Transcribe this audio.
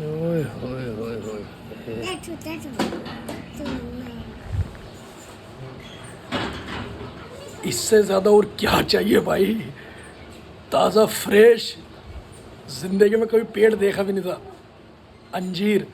ओए होए होए होए। इससे ज़्यादा और क्या चाहिए भाई। ताज़ा फ्रेश, जिंदगी में कभी पेड़ देखा भी नहीं था। अंजीर